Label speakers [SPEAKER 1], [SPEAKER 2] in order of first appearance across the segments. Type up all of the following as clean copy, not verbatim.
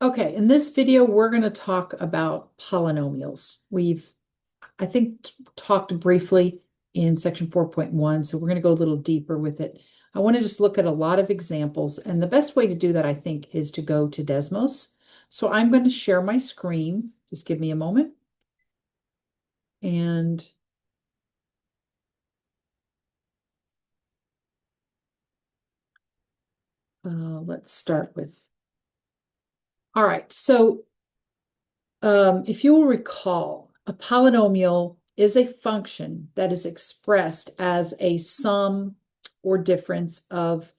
[SPEAKER 1] Okay, in this video, we're going to talk about polynomials. I think, talked briefly in section 4.1, so we're going to go a little deeper with it. I want to just look at a lot of examples, and the best way to do that, I think, is to go to Desmos. So I'm going to share my screen. Just give me a moment. And let's start with. All right, so if you will recall, a polynomial is a function that is expressed as a sum or difference of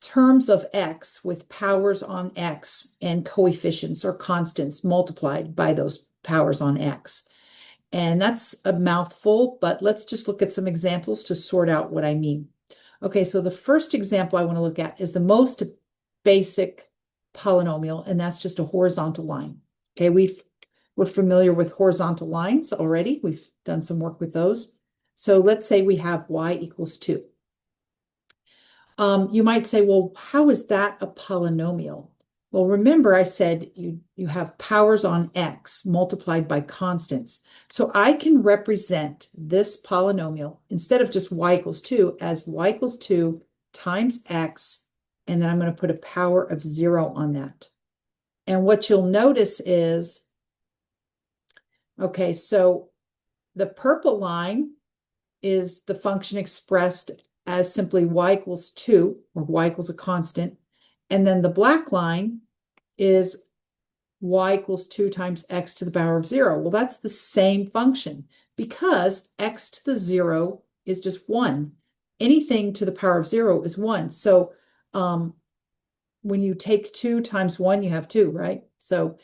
[SPEAKER 1] terms of x with powers on x and coefficients or constants multiplied by those powers on x. And that's a mouthful, but let's just look at some examples to sort out what I mean. Okay, so the first example I want to look at is the most basic polynomial, and that's just a horizontal line. Okay, we're familiar with horizontal lines already. We've done some work with those. So let's say we have y equals 2. You might say, well, how is that a polynomial? Well, remember I said you have powers on x multiplied by constants. So I can represent this polynomial instead of just y equals 2 as y equals 2 times x, and then I'm going to put a power of 0 on that. And what you'll notice is, okay, so the purple line is the function expressed as simply y equals 2, or y equals a constant. And then the black line is y equals 2 times x to the power of 0. Well, that's the same function because x to the 0 is just 1. Anything to the power of 0 is 1. So when you take 2 times 1, you have 2, right? So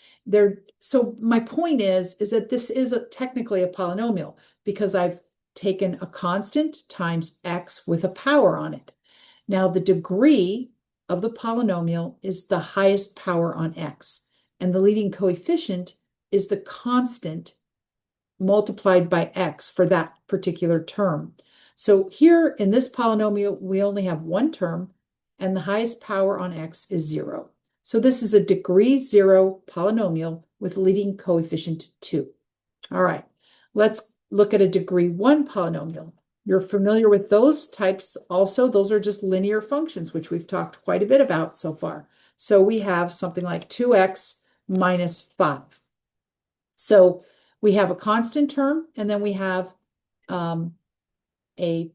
[SPEAKER 1] my point is that this is technically a polynomial because I've taken a constant times x with a power on it. Now, the degree of the polynomial is the highest power on x, and the leading coefficient is the constant multiplied by x for that particular term. So here in this polynomial, we only have one term, and the highest power on x is 0. So this is a degree 0 polynomial with leading coefficient 2. All right, let's look at a degree 1 polynomial. You're familiar with those types also. Those are just linear functions, which we've talked quite a bit about so far. So we have something like 2x minus 5. So we have a constant term, and then we have a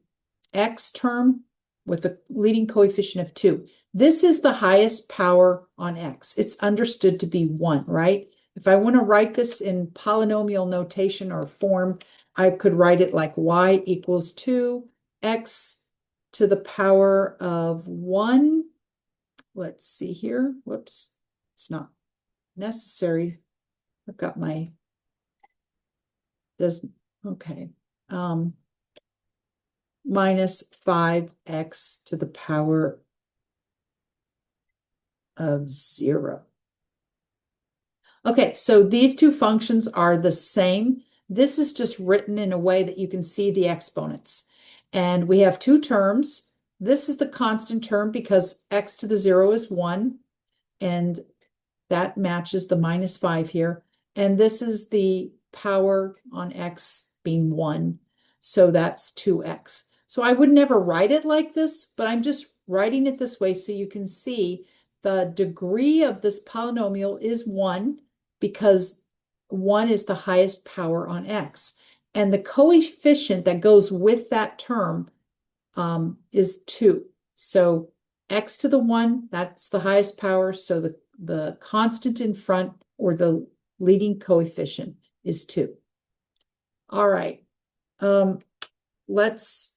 [SPEAKER 1] x term with a leading coefficient of 2. This is the highest power on x. It's understood to be 1, right? If I want to write this in polynomial notation or form, I could write it like y equals 2x to the power of 1. Let's see here. Whoops, it's not necessary. I've got my, okay. Minus 5x to the power of 0. Okay, so these two functions are the same. This is just written in a way that you can see the exponents. And we have two terms. This is the constant term because x to the 0 is 1, and that matches the minus 5 here. And this is the power on x being 1, so that's 2x. So I would never write it like this, but I'm just writing it this way so you can see the degree of this polynomial is 1 because 1 is the highest power on x. And the coefficient that goes with that term is 2. So x to the 1, that's the highest power. So the constant in front, or the leading coefficient, is 2. All right. Let's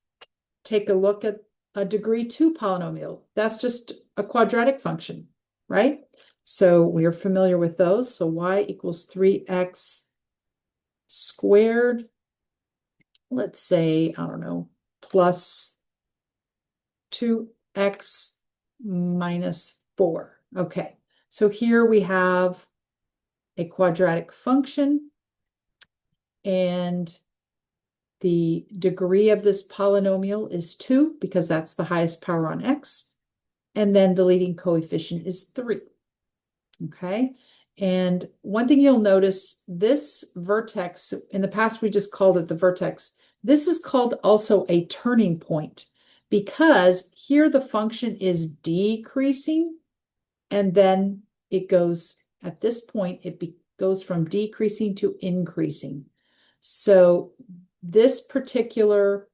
[SPEAKER 1] take a look at a degree 2 polynomial. That's just a quadratic function, right? So we are familiar with those. So y equals 3x squared. Let's say, I don't know, plus 2x minus 4. Okay, so here we have a quadratic function, and the degree of this polynomial is 2 because that's the highest power on x, and then the leading coefficient is 3. okay? And one thing you'll notice, this vertex, in the past we just called it the vertex. This is called also a turning point because here the function is decreasing, and then it goes, at this point, it goes from decreasing to increasing. So this particular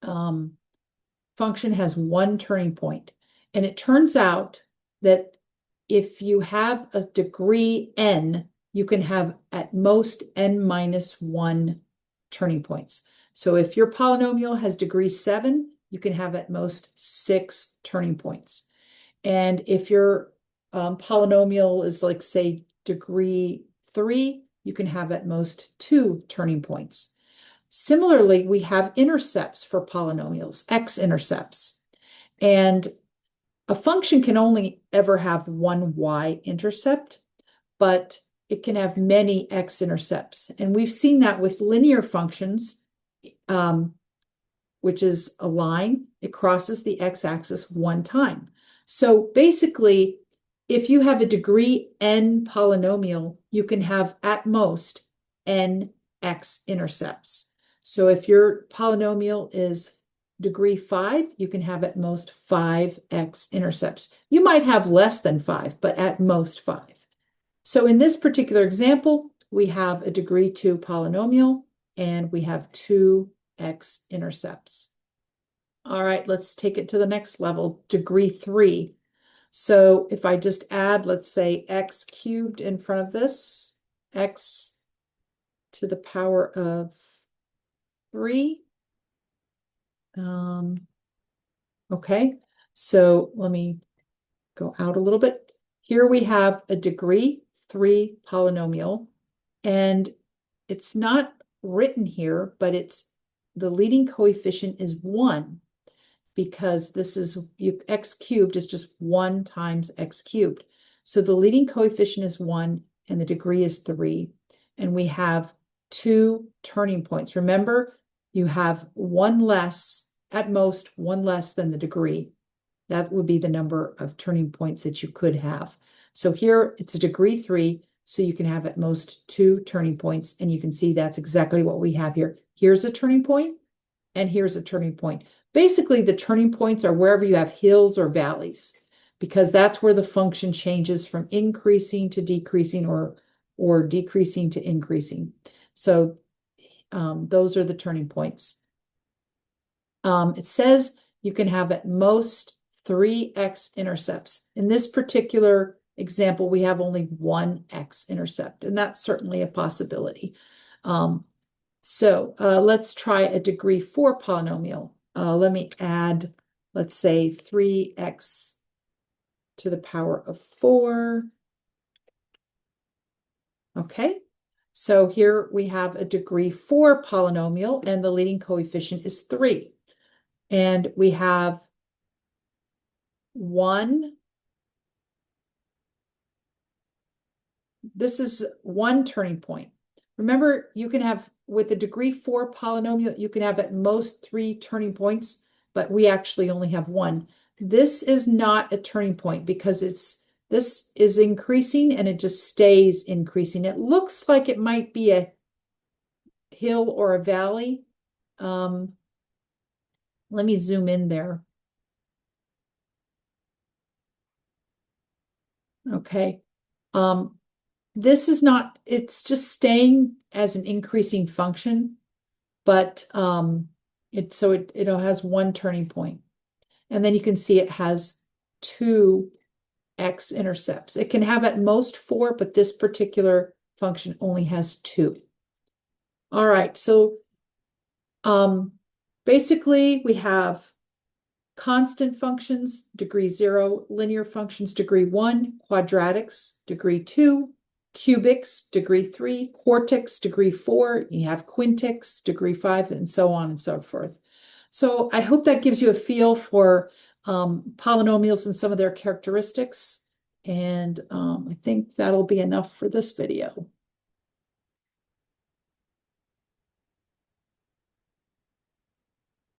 [SPEAKER 1] function has one turning point. And it turns out that if you have a degree n, you can have at most n minus 1 turning points. So if your polynomial has degree 7, you can have at most 6 turning points. And if your polynomial is like, say, degree 3, you can have at most 2 turning points. Similarly, we have intercepts for polynomials, x-intercepts. And a function can only ever have one y-intercept, but it can have many x-intercepts. And we've seen that with linear functions, which is a line. It crosses the x-axis one time. So basically, if you have a degree n polynomial, you can have at most n x-intercepts. So if your polynomial is degree 5, you can have at most 5 x-intercepts. You might have less than 5, but at most 5. So in this particular example, we have a degree 2 polynomial, and we have 2 x-intercepts. All right, let's take it to the next level, degree 3. So if I just add, let's say, x cubed in front of this, x to the power of 3. Okay, so let me go out a little bit. Here we have a degree 3 polynomial, and it's not written here, but it's the leading coefficient is 1, because this is x cubed is just 1 times x cubed. So the leading coefficient is 1 and the degree is 3. And we have 2 turning points. Remember, you have one less, at most one less than the degree. That would be the number of turning points that you could have. So here it's a degree 3, so you can have at most 2 turning points. And you can see that's exactly what we have here. Here's a turning point, and here's a turning point. Basically, the turning points are wherever you have hills or valleys, because that's where the function changes from increasing to decreasing, or decreasing to increasing. So those are the turning points. It says you can have at most 3 x-intercepts. In this particular example, we have only 1 x-intercept, and that's certainly a possibility. So let's try a degree 4 polynomial. Let me add, let's say, 3x to the power of 4. Okay, so here we have a degree 4 polynomial, and the leading coefficient is 3. And we have 1. This is 1 turning point. Remember, you can have, with a degree 4 polynomial, you can have at most 3 turning points, but we actually only have 1. This is not a turning point because this is increasing and it just stays increasing. It looks like it might be a hill or a valley. Let me zoom in there. Okay. This is not, it's just staying as an increasing function, but it has 1 turning point. And then you can see it has 2 x-intercepts. It can have at most 4, but this particular function only has 2. All right, so basically we have constant functions, degree 0, linear functions, degree 1, quadratics, degree 2, cubics, degree 3, quartics, degree 4, you have quintics, degree 5, and so on and so forth. So I hope that gives you a feel for polynomials and some of their characteristics. And I think that'll be enough for this video.